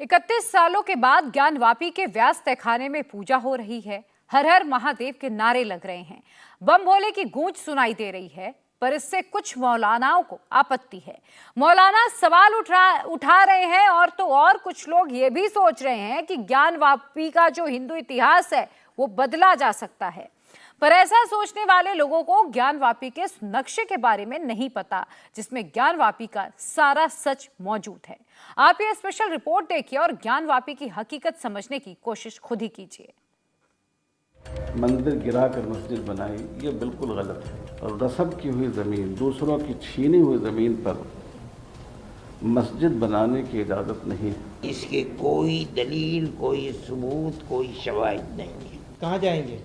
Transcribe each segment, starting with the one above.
31 सालों के बाद ज्ञानवापी के व्यास तहखाने में पूजा हो रही है। हर हर महादेव के नारे लग रहे हैं, बम भोले की गूंज सुनाई दे रही है। पर इससे कुछ मौलानाओं को आपत्ति है। मौलाना सवाल उठा रहे हैं और कुछ लोग ये भी सोच रहे हैं कि ज्ञानवापी का जो हिंदू इतिहास है वो बदला जा सकता है। पर ऐसा सोचने वाले लोगों को ज्ञानवापी के उस नक्शे के बारे में नहीं पता जिसमें ज्ञानवापी का सारा सच मौजूद है। आप ये स्पेशल रिपोर्ट देखिए और ज्ञानवापी की हकीकत समझने की कोशिश खुद ही कीजिए। मंदिर गिराकर मस्जिद बनाई, ये बिल्कुल गलत है। और रसब की हुई ज़मीन, दूसरों की छीनी हुई ज़मीन पर मस्जिद बनाने की इजाज़त नहीं है। इसके कोई दलील, कोई सबूत, कोई शवाहिद नहीं है। कहाँ जाएंगे,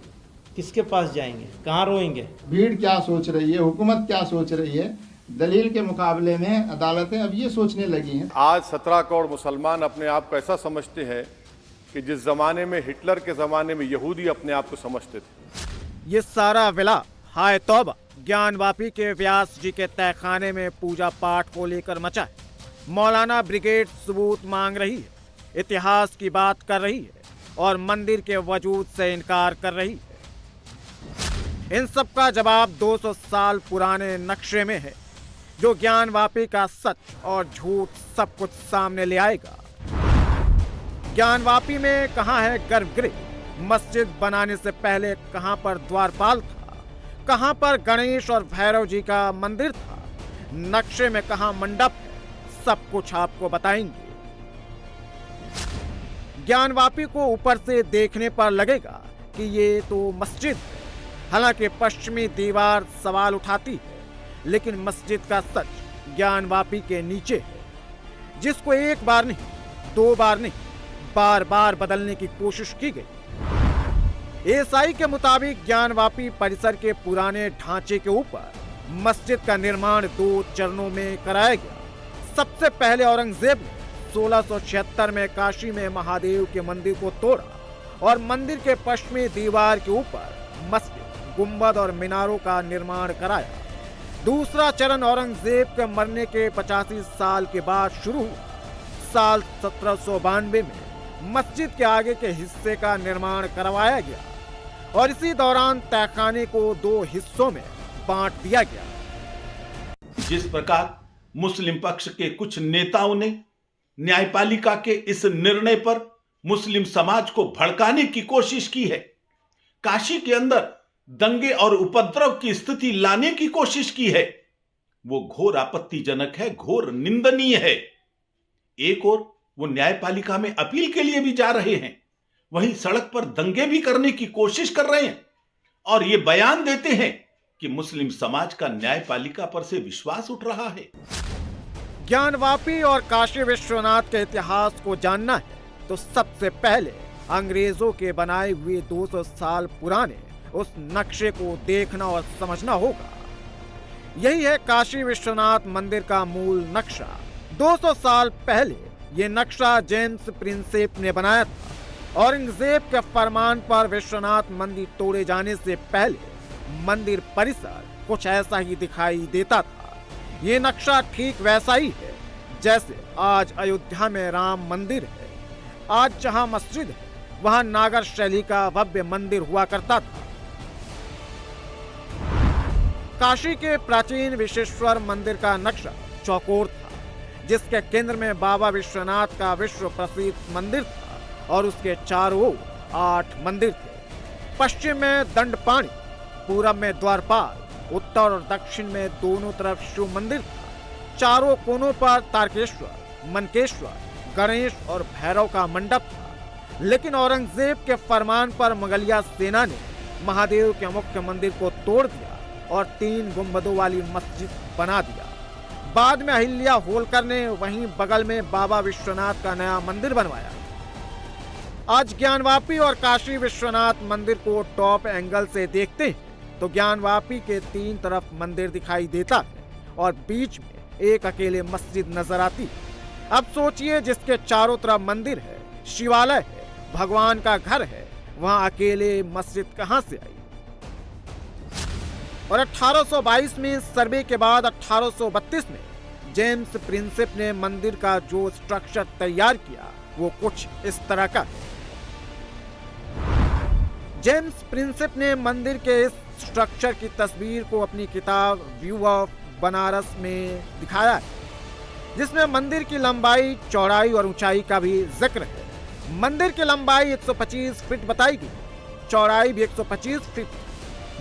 किसके पास जाएंगे, कहाँ रोएंगे? भीड़ क्या सोच रही है, हुकूमत क्या सोच रही है, दलील के मुकाबले में अदालतें अब ये सोचने लगी हैं। आज 17 करोड़ मुसलमान अपने आप को ऐसा समझते हैं कि जिस जमाने में हिटलर के जमाने में यहूदी अपने आप को समझते थे। ये सारा विला हाय तौबा ज्ञानवापी के व्यास जी के तहखाने में पूजा पाठ को लेकर मचा है। मौलाना ब्रिगेड सबूत मांग रही है, इतिहास की बात कर रही है और मंदिर के वजूद से इनकार कर रही है। इन सब का जवाब 200 साल पुराने नक्शे में है, जो ज्ञानवापी का सच और झूठ सब कुछ सामने ले आएगा। ज्ञानवापी में कहाँ है गर्भगृह, मस्जिद बनाने से पहले कहाँ पर द्वारपाल था, कहाँ पर गणेश और भैरव जी का मंदिर था, नक्शे में कहाँ मंडप है, सब कुछ आपको बताएंगे। ज्ञानवापी को ऊपर से देखने पर लगेगा कि ये तो मस्जिद है, हालांकि पश्चिमी दीवार सवाल उठाती है, लेकिन मस्जिद का सच ज्ञानवापी के नीचे है, जिसको एक बार नहीं, 2 बार नहीं, बार बार बदलने की कोशिश की गई। एएसआई के मुताबिक ज्ञानवापी परिसर के पुराने ढांचे के ऊपर मस्जिद का निर्माण 2 चरणों में कराया गया। सबसे पहले औरंगजेब ने 1676 में काशी में महादेव के मंदिर को तोड़ा और मंदिर के पश्चिमी दीवार के ऊपर मस्जिद, गुंबद और मीनारों का निर्माण कराया। दूसरा चरण औरंगजेब के मरने के 85 साल के बाद शुरू हुआ। साल 1792 में मस्जिद के आगे के हिस्से का निर्माण करवाया गया और इसी दौरान तहखाने को 2 हिस्सों में बांट दिया गया। जिस प्रकार मुस्लिम पक्ष के कुछ नेताओं ने न्यायपालिका के इस निर्णय पर मुस्लिम समाज को भड़काने की कोशिश की है, काशी के अंदर दंगे और उपद्रव की स्थिति लाने की कोशिश की है, वो घोर आपत्तिजनक है, घोर निंदनीय है। एक और वो न्यायपालिका में अपील के लिए भी जा रहे हैं, वहीं सड़क पर दंगे भी करने की कोशिश कर रहे हैं और ये बयान देते हैं कि मुस्लिम समाज का न्यायपालिका पर से विश्वास उठ रहा है। ज्ञानवापी और काशी विश्वनाथ के इतिहास को जानना है तो सबसे पहले अंग्रेजों के बनाए हुए 200 साल पुराने उस नक्शे को देखना और समझना होगा। यही है काशी विश्वनाथ मंदिर का मूल नक्शा। 200 साल पहले ये नक्शा जेम्स प्रिंसेप ने बनाया था। औरंगजेब के फरमान पर विश्वनाथ मंदिर तोड़े जाने से पहले मंदिर परिसर कुछ ऐसा ही दिखाई देता था। ये नक्शा ठीक वैसा ही है जैसे आज अयोध्या में राम मंदिर है। आज जहां मस्जिद है वहां नागर शैली का भव्य मंदिर हुआ करता था। काशी के प्राचीन विश्वेश्वर मंदिर का नक्शा चौकोर था, जिसके केंद्र में बाबा विश्वनाथ का विश्व प्रसिद्ध मंदिर था और उसके चारों ओर 8 मंदिर थे। पश्चिम में दंडपाणी, पूरब में द्वारपाल, उत्तर और दक्षिण में दोनों तरफ शिव मंदिर था। चारों कोनों पर तारकेश्वर, मनकेश्वर, गणेश और भैरव का मंडप था। लेकिन औरंगजेब के फरमान पर मुगलिया सेना ने महादेव के मुख्य मंदिर को तोड़ दिया और 3 गुंबदों वाली मस्जिद बना दिया। बाद में अहिल्या होलकर ने वहीं बगल में बाबा विश्वनाथ का नया मंदिर बनवाया। आज ज्ञानवापी और काशी विश्वनाथ मंदिर को टॉप एंगल से देखते हैं तो ज्ञानवापी के 3 तरफ मंदिर दिखाई देता है और बीच में एक अकेले मस्जिद नजर आती है। अब सोचिए, जिसके चारों तरफ मंदिर है, शिवालय है, भगवान का घर है, वहां अकेले मस्जिद कहां से आई? और 1822 में सर्वे के बाद 1832 में जेम्स प्रिंसेप ने मंदिर का जो स्ट्रक्चर तैयार किया वो कुछ इस तरह का है। जेम्स प्रिंसेप ने मंदिर के इस स्ट्रक्चर की तस्वीर को अपनी किताब व्यू ऑफ बनारस में दिखाया है, जिसमें मंदिर की लंबाई, चौड़ाई और ऊंचाई का भी जिक्र है। मंदिर की लंबाई 125 फीट बताई गई, चौड़ाई भी 125 फीट,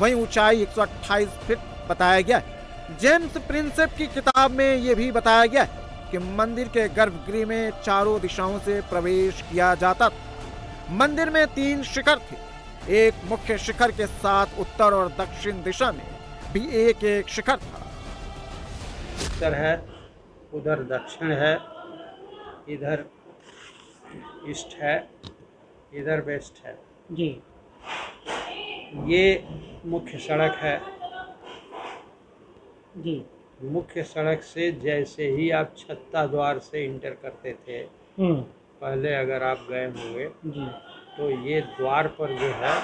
वहीं ऊंचाई 128 फीट बताया गया है। जेम्स प्रिंसेप की किताब में यह भी बताया गया है कि मंदिर के गर्भगृह में चारों दिशाओं से प्रवेश किया जाता था। मंदिर में 3 शिखर थे, एक मुख्य शिखर के साथ उत्तर और दक्षिण दिशा में भी एक शिखर था। उत्तर है, उधर दक्षिण है, इधर ईस्ट है, इधर वेस्ट है जी। ये मुख्य सड़क है जी। मुख्य सड़क से जैसे ही आप छत्ता द्वार से इंटर करते थे, पहले अगर आप गए होंगे जी, तो ये द्वार पर जो है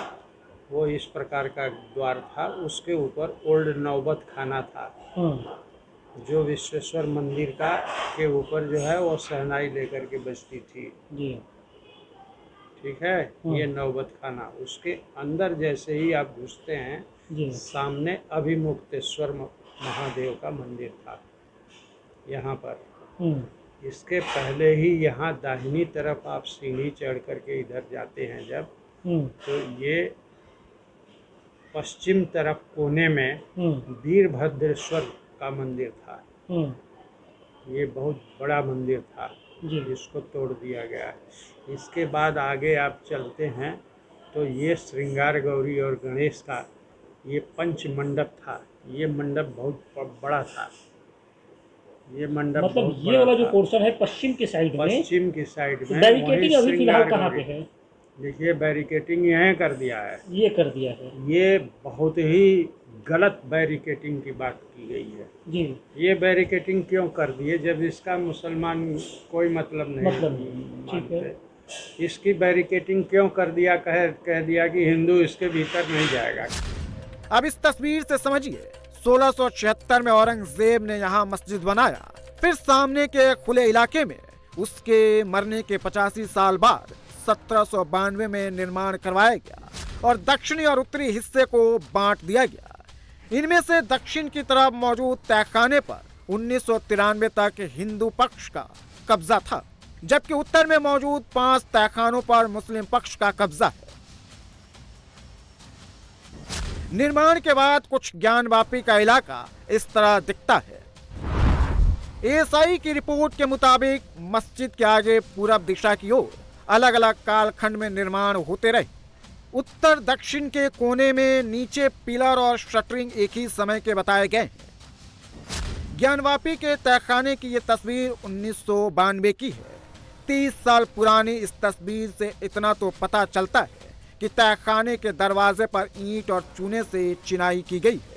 वो इस प्रकार का द्वार था। उसके ऊपर ओल्ड नौबत खाना था, जो विश्वेश्वर मंदिर का के ऊपर जो है वो शहनाई लेकर के बजती थी जी। ठीक है, ये नौबत खाना। उसके अंदर जैसे ही आप घुसते हैं जी, सामने अभिमुक्तेश्वर महादेव का मंदिर था यहाँ पर। इसके पहले ही यहाँ दाहिनी तरफ आप सीढ़ी चढ़ करके इधर जाते हैं जब, तो ये पश्चिम तरफ कोने में वीरभद्रेश्वर का मंदिर था। ये बहुत बड़ा मंदिर था जी, इसको तोड़ दिया गया है। इसके बाद आगे आप चलते हैं तो ये श्रृंगार गौरी और गणेश का ये पंच मंडप था। ये मंडप बहुत बड़ा था। ये मंडप मतलब ये वाला जो पोर्शन है पश्चिम की साइड में, बैरिकेडिंग अभी फिलहाल कहाँ पे है? देखिए, बैरिकेटिंग यहाँ कर दिया है, ये कर दिया है। ये बहुत ही गलत बैरिकेटिंग की बात की गई है जी। ये बैरिकेटिंग क्यों कर दिए जब इसका मुसलमान कोई मतलब नहीं ठीक है। इसकी बैरिकेटिंग क्यों कर दिया? कह दिया कि हिंदू इसके भीतर नहीं जाएगा। अब इस तस्वीर से समझिए, 1676 में औरंगजेब ने यहाँ मस्जिद बनाया, फिर सामने के खुले इलाके में उसके मरने के 85 साल बाद 1792 में निर्माण करवाया गया और दक्षिणी और उत्तरी हिस्से को बांट दिया गया। इनमें से दक्षिण की तरफ मौजूद तहखाने पर 1993 तक हिंदू पक्ष का कब्जा था, जबकि उत्तर में मौजूद 5 तहखानों पर मुस्लिम पक्ष का कब्जा है। निर्माण के बाद कुछ ज्ञानवापी का इलाका इस तरह दिखता है। एएसआई की रिपोर्ट के मुताबिक मस्जिद के आगे पूरब दिशा की ओर अलग अलग कालखंड में निर्माण होते रहे। उत्तर दक्षिण के कोने में नीचे पिलर और शटरिंग एक ही समय के बताए गए हैं। ज्ञानवापी के तहखाने की ये तस्वीर 1992 की है। 30 साल पुरानी इस तस्वीर से इतना तो पता चलता है कि तहखाने के दरवाजे पर ईंट और चूने से चिनाई की गई है।